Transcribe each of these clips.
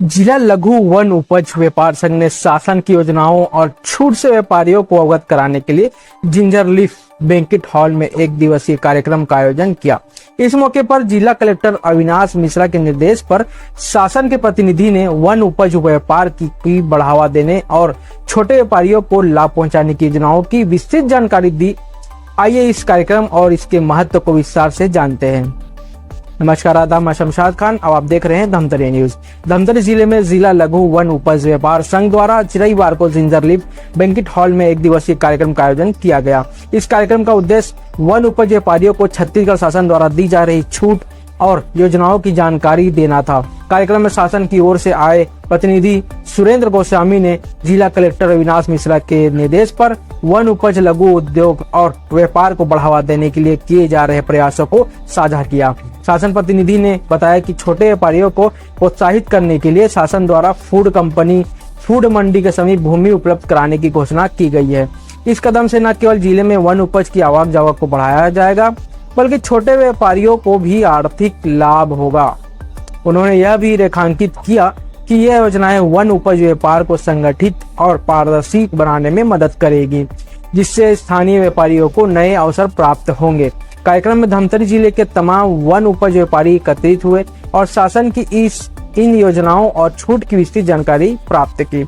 जिला लघु वन उपज व्यापार संघ ने शासन की योजनाओं और छूट से व्यापारियों को अवगत कराने के लिए जिंजर लीफ बैंकेट हॉल में एक दिवसीय कार्यक्रम का आयोजन किया। इस मौके पर जिला कलेक्टर अविनाश मिश्रा के निर्देश पर शासन के प्रतिनिधि ने वन उपज व्यापार की बढ़ावा देने और छोटे व्यापारियों को लाभ पहुंचाने की योजनाओं की विस्तृत जानकारी दी। आइए इस कार्यक्रम और इसके महत्व को विस्तार से जानते हैं। नमस्कार, आदाब, मैं शमशाद खान। अब आप देख रहे हैं धमतरी न्यूज। धमतरी जिले में जिला लघु वन उपज व्यापार संघ द्वारा रविवार को जिंजर लीफ बैंकेट हॉल में एक दिवसीय कार्यक्रम का आयोजन किया गया। इस कार्यक्रम का उद्देश्य वन उपज व्यापारियों को छत्तीसगढ़ शासन द्वारा दी जा रही छूट और योजनाओं की जानकारी देना था। कार्यक्रम में शासन की ओर से आए प्रतिनिधि सुरेंद्र गोस्वामी ने जिला कलेक्टर अविनाश मिश्रा के निर्देश पर वन उपज लघु उद्योग और व्यापार को बढ़ावा देने के लिए किए जा रहे प्रयासों को साझा किया। शासन प्रतिनिधि ने बताया कि छोटे व्यापारियों को प्रोत्साहित करने के लिए शासन द्वारा फूड मंडी के समीप भूमि उपलब्ध कराने की घोषणा की गई है। इस कदम से न केवल जिले में वन उपज की आवक जावक को बढ़ाया जाएगा, बल्कि छोटे व्यापारियों को भी आर्थिक लाभ होगा। उन्होंने यह भी रेखांकित किया कि यह योजनाएं वन उपज व्यापार को संगठित और पारदर्शी बनाने में मदद करेगी, जिससे स्थानीय व्यापारियों को नए अवसर प्राप्त होंगे। कार्यक्रम में धमतरी जिले के तमाम वन उपज व्यापारी एकत्रित हुए और शासन की इन योजनाओं और छूट की विस्तृत जानकारी प्राप्त की।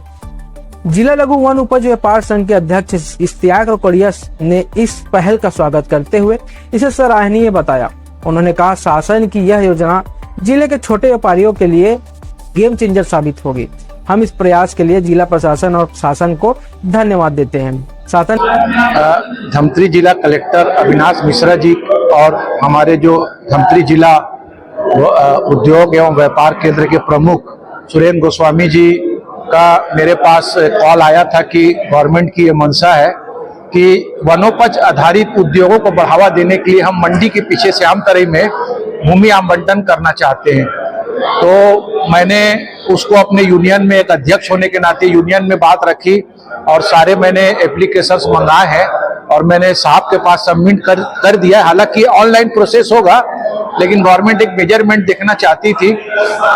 जिला लघु वन उपज व्यापार संघ के अध्यक्ष इश्तियाक रोकड़िया ने इस पहल का स्वागत करते हुए इसे सराहनीय बताया। उन्होंने कहा, शासन की यह योजना जिले के छोटे व्यापारियों के लिए गेम चेंजर साबित होगी। हम इस प्रयास के लिए जिला प्रशासन और शासन को धन्यवाद देते हैं। धमतरी जिला कलेक्टर अविनाश मिश्रा जी और हमारे जो धमतरी जिला उद्योग एवं व्यापार केंद्र के प्रमुख सुरेंद्र गोस्वामी जी का मेरे पास कॉल आया था कि गवर्नमेंट की ये मंशा है कि वनोपज आधारित उद्योगों को बढ़ावा देने के लिए हम मंडी के पीछे श्यामतरई में भूमि आवंटन करना चाहते हैं। तो मैंने उसको अपने यूनियन में एक अध्यक्ष होने के नाते यूनियन में बात रखी और सारे मैंने एप्लीकेशंस मंगाए हैं और मैंने साहब के पास सबमिट कर दिया। हालांकि ऑनलाइन प्रोसेस होगा, लेकिन गवर्नमेंट एक मेजरमेंट देखना चाहती थी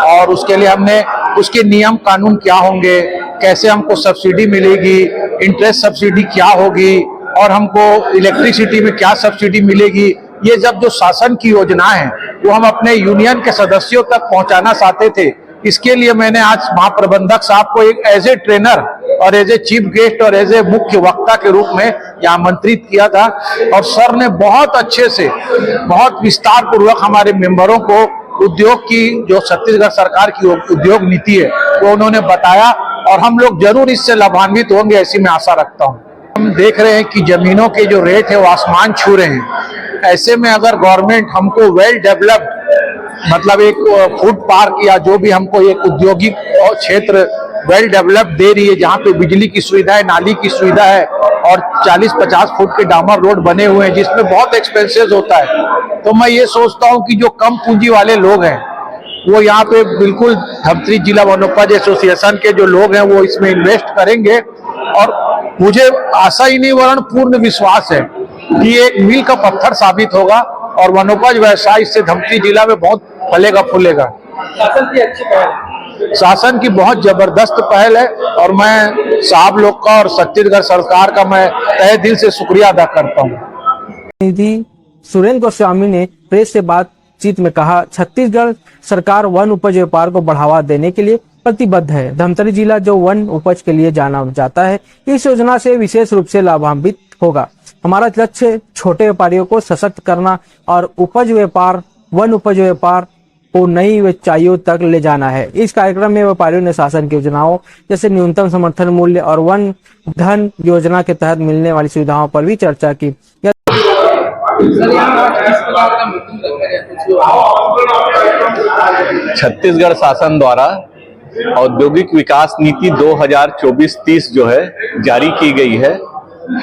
और उसके लिए हमने उसके नियम कानून क्या होंगे, कैसे हमको सब्सिडी मिलेगी, इंटरेस्ट सब्सिडी क्या होगी और हमको इलेक्ट्रिसिटी में क्या सब्सिडी मिलेगी, ये जब जो शासन की योजना है वो हम अपने यूनियन के सदस्यों तक पहुंचाना चाहते थे। इसके लिए मैंने आज महाप्रबंधक साहब को एक एज ए ट्रेनर और एज ए चीफ गेस्ट और एज ए मुख्य वक्ता के रूप में यहाँ आमंत्रित किया था और सर ने बहुत अच्छे से बहुत विस्तार पूर्वक हमारे मेंबरों को उद्योग की जो छत्तीसगढ़ सरकार की उद्योग नीति है वो उन्होंने बताया और हम लोग जरूर इससे लाभान्वित होंगे, ऐसी मैं आशा रखता हूँ। हम देख रहे हैं कि जमीनों के जो रेट है वो आसमान छू रहे हैं। ऐसे में अगर गवर्नमेंट हमको वेल डेवलप्ड मतलब एक फूड पार्क या जो भी हमको एक औद्योगिक क्षेत्र वेल डेवलप्ड दे रही है, जहाँ पे बिजली की सुविधा है, नाली की सुविधा है और 40-50 फुट के डामर रोड बने हुए हैं जिसमें बहुत एक्सपेंसेस होता है, तो मैं ये सोचता हूँ कि जो कम पूंजी वाले लोग हैं वो यहाँ पे बिल्कुल धमतरी जिला वनोपज एसोसिएशन के जो लोग हैं वो इसमें इन्वेस्ट करेंगे और मुझे आशा ही नहीं वरन पूर्ण विश्वास है कि एक मील का पत्थर साबित होगा और वनोपज व्यवसाय इससे धमतरी जिला में बहुत फलेगा फूलेगा। शासन की बहुत जबरदस्त पहल है और मैं साहब लोग का और छत्तीसगढ़ सरकार का मैं तहे दिल से शुक्रिया अदा करता हूँ। सुरेंद्र गोस्वामी ने प्रेस से बातचीत में कहा, छत्तीसगढ़ सरकार वन उपज व्यापार को बढ़ावा देने के लिए प्रतिबद्ध है। धमतरी जिला जो वन उपज के लिए जाना जाता है, इस योजना से विशेष रूप से लाभान्वित होगा। हमारा लक्ष्य छोटे व्यापारियों को सशक्त करना और वन उपज व्यापार को नई ऊंचाइयों तक ले जाना है। इस कार्यक्रम में व्यापारियों ने शासन की योजनाओं जैसे न्यूनतम समर्थन मूल्य और वन धन योजना के तहत मिलने वाली सुविधाओं पर भी चर्चा की। छत्तीसगढ़ शासन द्वारा औद्योगिक विकास नीति 2024-30 जो है जारी की गई है,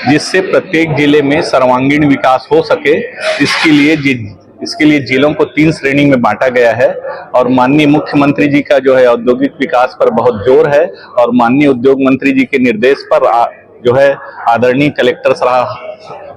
जिससे प्रत्येक जिले में सर्वांगीण विकास हो सके। इसके लिए जिलों को 3 श्रेणी में बांटा गया है और माननीय मुख्यमंत्री जी का जो है औद्योगिक विकास पर बहुत जोर है और माननीय उद्योग मंत्री जी के निर्देश पर जो है आदरणीय कलेक्टर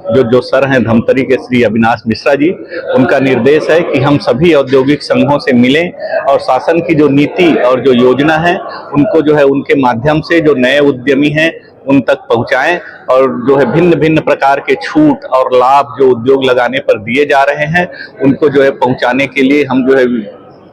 जो सर हैं धमतरी के श्री अविनाश मिश्रा जी, उनका निर्देश है कि हम सभी औद्योगिक संघों से मिलें और शासन की जो नीति और जो योजना है उनको जो है उनके माध्यम से जो नए उद्यमी हैं उन तक पहुंचाएं और जो है भिन्न भिन्न प्रकार के छूट और लाभ जो उद्योग लगाने पर दिए जा रहे हैं उनको जो है पहुंचाने के लिए हम जो है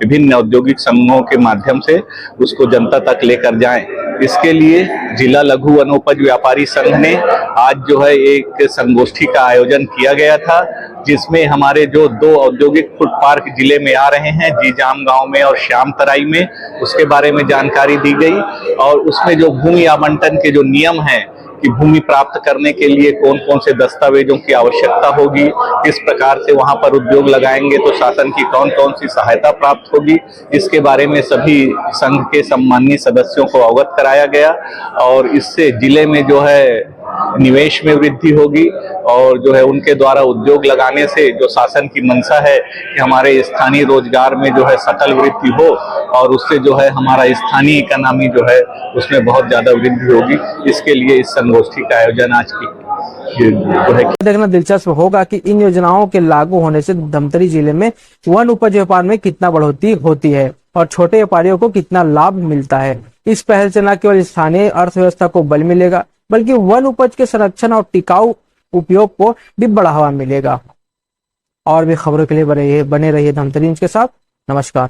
विभिन्न औद्योगिक संघों के माध्यम से उसको जनता तक लेकर जाएं। इसके लिए जिला लघु वनोपज व्यापारी संघ ने आज जो है एक संगोष्ठी का आयोजन किया गया था, जिसमें हमारे जो 2 औद्योगिक फूड पार्क जिले में आ रहे हैं, जीजाम गांव में और श्याम तराई में, उसके बारे में जानकारी दी गई और उसमें जो भूमि आवंटन के जो नियम हैं कि भूमि प्राप्त करने के लिए कौन कौन से दस्तावेजों की आवश्यकता होगी, किस प्रकार से वहां पर उद्योग लगाएंगे तो शासन की कौन कौन सी सहायता प्राप्त होगी, इसके बारे में सभी संघ के सम्मानीय सदस्यों को अवगत कराया गया और इससे जिले में जो है निवेश में वृद्धि होगी और जो है उनके द्वारा उद्योग लगाने से जो शासन की मंशा है कि हमारे स्थानीय रोजगार में जो है सकल वृद्धि हो और उससे जो है हमारा स्थानीय इकोनॉमी जो है उसमें बहुत ज्यादा वृद्धि होगी। इसके लिए इस संगोष्ठी का आयोजन आज की जो है देखना दिलचस्प होगा कि इन योजनाओं के लागू होने से धमतरी जिले में वन उपज व्यापार में कितना बढ़ोतरी होती है और छोटे व्यापारियों को कितना लाभ मिलता है। इस पहल से न केवल स्थानीय अर्थव्यवस्था को बल मिलेगा बल्कि वन उपज के संरक्षण और टिकाऊ उपयोग को भी बढ़ावा मिलेगा। और भी खबरों के लिए बने रहिए धमतरी न्यूज़ के साथ। नमस्कार।